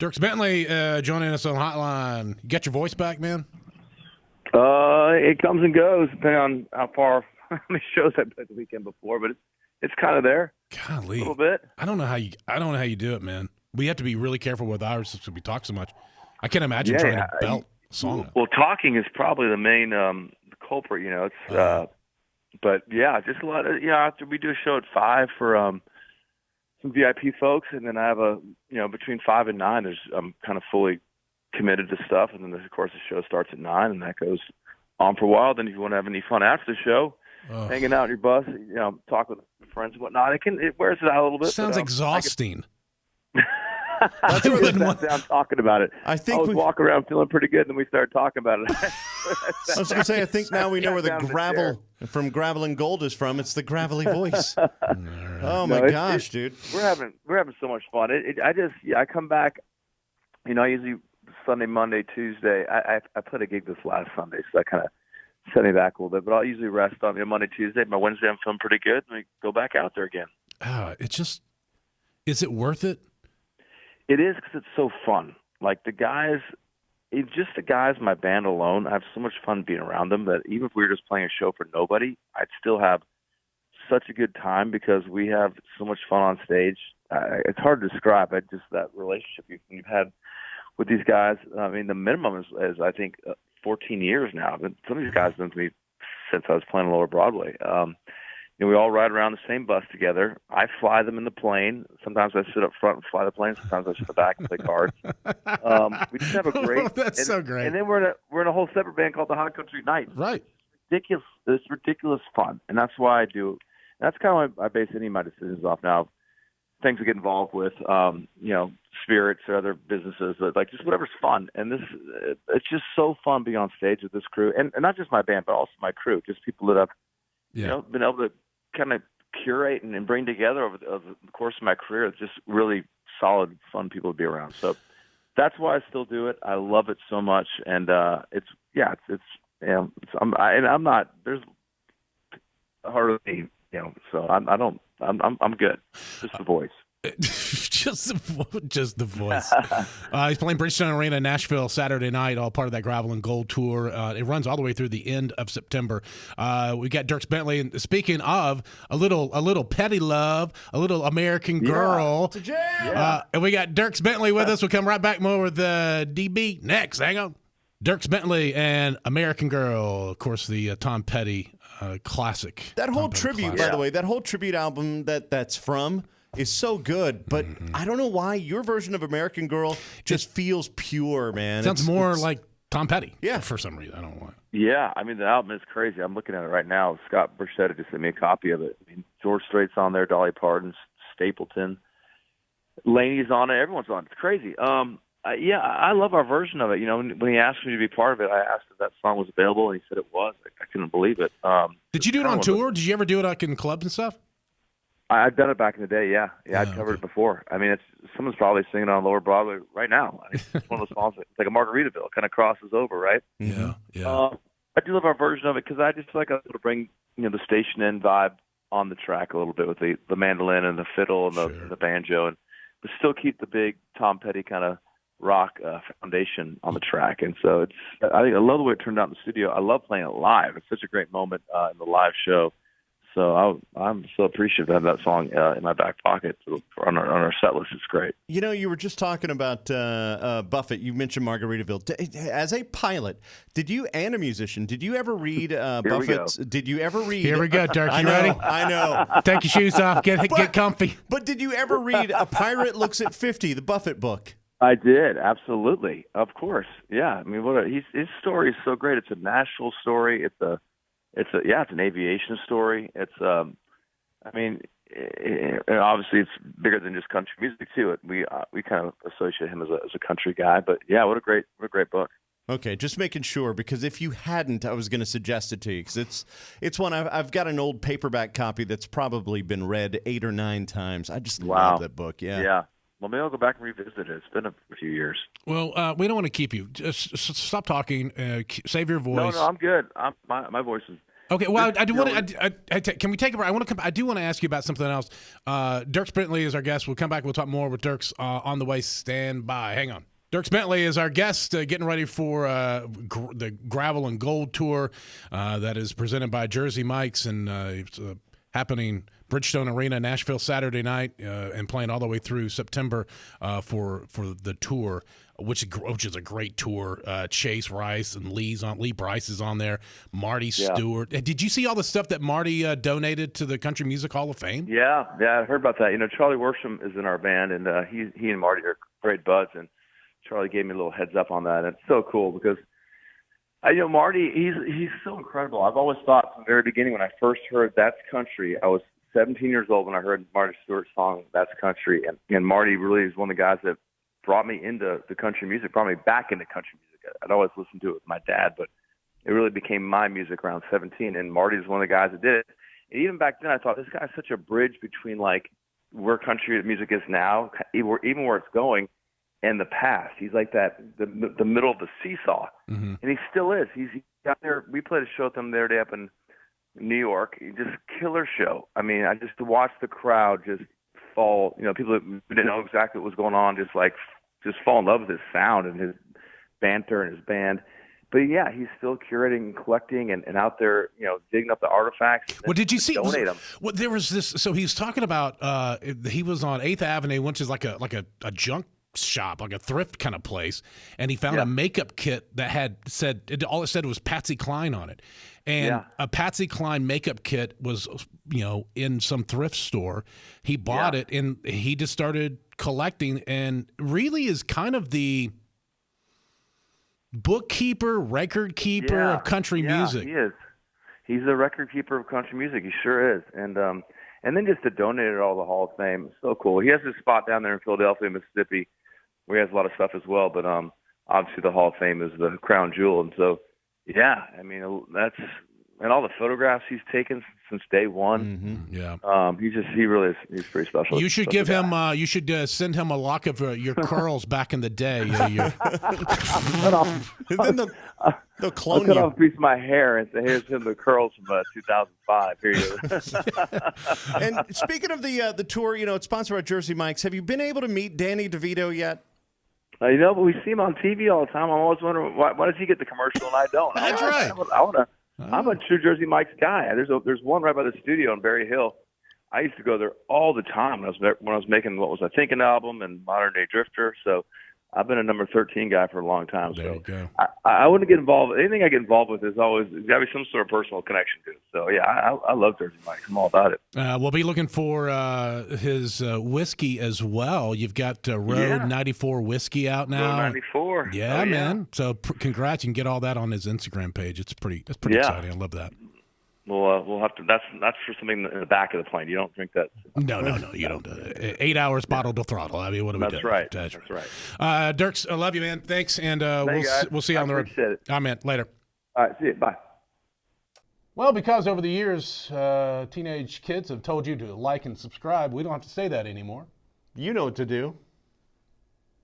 Dierks Bentley joining us on Hotline. You got your voice back, man? It comes and goes depending on how many shows I played the weekend before, but it's kind of there. Golly, a little bit. I don't know how you do it, man. We have to be really careful with ours because we talk so much. I can't imagine trying to belt a song. Well, talking is probably the main culprit. It's but yeah, just a lot of After we do a show at 5 for some VIP folks, and then I have between 5 and 9. I'm kind of fully committed to stuff, and then of course the show starts at 9, and that goes on for a while. Then if you want to have any fun after the show, hanging out in your bus, talk with friends and whatnot, it wears it out a little bit. Sounds exhausting. That's I'm talking about it. I think we walk around feeling pretty good, and then we started talking about it. I was going to say, I think now we know where the gravel from Gravel and Gold is from. It's the gravelly voice. Oh my gosh, dude! We're having so much fun. I come back. I usually Sunday, Monday, Tuesday. I played a gig this last Sunday, so that kind of set me back a little bit. But I'll usually rest on Monday, Tuesday. My Wednesday, I'm feeling pretty good, and we go back out there again. Is it worth it? It is, because it's so fun. Like the guys, just the guys in my band alone, I have so much fun being around them that even if we were just playing a show for nobody, I'd still have such a good time because we have so much fun on stage. It's hard to describe. Just that relationship you've had with these guys. I mean, the minimum is I think 14 years now. Some of these guys have been with me since I was playing Lower Broadway. We all ride around the same bus together. I fly them in the plane. Sometimes I sit up front and fly the plane. Sometimes I sit in the back and play cards. We just have a great. That's so great. And then we're in a whole separate band called the Hot Country Nights. Right. It's ridiculous fun, and that's why I do. That's kind of why I base any of my decisions off now. Things I get involved with, spirits or other businesses, like just whatever's fun. And it's just so fun being on stage with this crew, and not just my band, but also my crew. Just people that I've been able to kind of curate and bring together over the course of my career. It's just really solid, fun people to be around. So that's why I still do it. I love it so much, and I'm not. There's hardly So I'm good. Just the voice. just the voice. He's playing Bridgestone Arena in Nashville Saturday night, all part of that Gravel and Gold tour. It runs all the way through the end of September. We got Dierks Bentley, and speaking of a little petty love, a little American Girl. And we got Dierks Bentley with us. We'll come right back more with DB next. Hang on. Dierks Bentley and American Girl, of course, the Tom Petty classic. That whole tribute, by the way, that whole tribute album that's from is so good, but I don't know why your version of American Girl just feels pure, man. Sounds more like Tom Petty. Yeah. For some reason. I don't know why. Yeah, I mean, the album is crazy. I'm looking at it right now. Scott Burchetta just sent me a copy of it. I mean, George Strait's on there, Dolly Parton, Stapleton, Laney's on it. Everyone's on it. It's crazy. I love our version of it. When he asked me to be part of it, I asked if that song was available, and he said it was. I couldn't believe it. Did you do it on tour? Did you ever do it like in clubs and stuff? I've done it back in the day, yeah. I'd covered it before. I mean, someone's probably singing it on Lower Broadway right now. I mean, it's one of those songs it's like a Margaritaville. It kind of crosses over, right? Yeah. I do love our version of it because I just feel like I was able to bring the station end vibe on the track a little bit with the mandolin and the fiddle and the banjo, but still keep the big Tom Petty kind of rock foundation on the track. And so I love the way it turned out in the studio. I love playing it live. It's such a great moment in the live show. So I'm so appreciative to have that song in my back pocket on our set list. It's great. You were just talking about Buffett. You mentioned Margaritaville. As a pilot, and a musician, did you ever read Buffett's? Did you ever read? Here we go, Dirk. You ready? I know. Take your shoes off. Get comfy. But did you ever read A Pirate Looks at 50, the Buffett book? I did, absolutely, of course. Yeah, I mean, his story is so great. It's a Nashville story. It's an aviation story. It's obviously it's bigger than just country music too. We kind of associate him as a country guy, but yeah, what a great book. Okay, just making sure, because if you hadn't, I was going to suggest it to you, because it's one I've got an old paperback copy that's probably been read 8 or 9 times. I just love that book. Yeah. Well, maybe I'll go back and revisit it. It's been a few years. Well, we don't want to keep you. Just stop talking. Save your voice. No, I'm good. My voice is Okay, well, I do want to. Can we take a break? I do want to ask you about something else. Dierks Bentley is our guest. We'll come back. We'll talk more with Dierks on the way. Stand by. Hang on. Dierks Bentley is our guest, getting ready for the Gravel and Gold Tour that is presented by Jersey Mike's, and it's happening Bridgestone Arena, Nashville, Saturday night, and playing all the way through September for the tour, which is a great tour. Chase Rice and Lee Bryce is on there. Marty Stewart. Did you see all the stuff that Marty donated to the Country Music Hall of Fame? Yeah, I heard about that. Charlie Worsham is in our band, and he and Marty are great buds, and Charlie gave me a little heads up on that. And it's so cool because Marty, he's so incredible. I've always thought from the very beginning when I first heard That's Country, I was 17 years old when I heard Marty Stewart's song That's Country, and Marty really is one of the guys that brought me into the country music, brought me back into country music. I'd always listened to it with my dad, but it really became my music around 17, and Marty's one of the guys that did it. And even back then I thought, this guy's such a bridge between like where country music is now, even where it's going, and the past. He's like the middle of the seesaw, and he still is. He's out there. We played a show with him the other day up in New York. Just killer show. I mean, I just watched the crowd just fall. People that didn't know exactly what was going on, just fall in love with his sound and his banter and his band. But yeah, he's still curating and collecting and out there, digging up the artifacts. Well, did you see? Donate them. Well, there was this. So he's talking about. He was on 8th Avenue, which is like a junk shop, like a thrift kind of place, and he found a makeup kit that said all it said was Patsy Cline on it, and a Patsy Cline makeup kit was in some thrift store. He bought it, and he just started collecting, and really is kind of the bookkeeper, record keeper of country music. He is. He's the record keeper of country music. He sure is, and then just to donate it all to the Hall of Fame, it's so cool. He has this spot down there in Philadelphia, Mississippi, where he has a lot of stuff as well. But obviously the Hall of Fame is the crown jewel, and so I mean that's and all the photographs he's taken since day one. He really is. He's pretty special. You should give him. You should send him a lock of your curls back in the day. They'll clone I'll cut you. off a piece of my hair and say, "Here's him the curls from 2005." Here you go. And speaking of the tour, it's sponsored by Jersey Mike's. Have you been able to meet Danny DeVito yet? But we see him on TV all the time. I'm always wondering why does he get the commercial and I don't? That's right. I'm a true Jersey Mike's guy. There's one right by the studio in Berry Hill. I used to go there all the time when I was making What Was I Thinking album and Modern Day Drifter. So I've been a number 13 guy for a long time. There you go. I wouldn't get involved. Anything I get involved with is always got to be some sort of personal connection to it. So yeah, I love Jersey Mike's. I'm all about it. We'll be looking for his whiskey as well. You've got Road 94 whiskey out now. Road 94. Yeah, man. So congrats. You can get all that on his Instagram page. That's pretty exciting. I love that. We'll have to. That's for something in the back of the plane. You don't drink that. No, you don't. 8 hours bottle to throttle. I mean, what do we do? That's right. Dierks, I love you, man. Thanks, and we'll see you on the road. Appreciate it. Amen. Later. All right. See you. Bye. Well, because over the years, teenage kids have told you to like and subscribe, we don't have to say that anymore. You know what to do.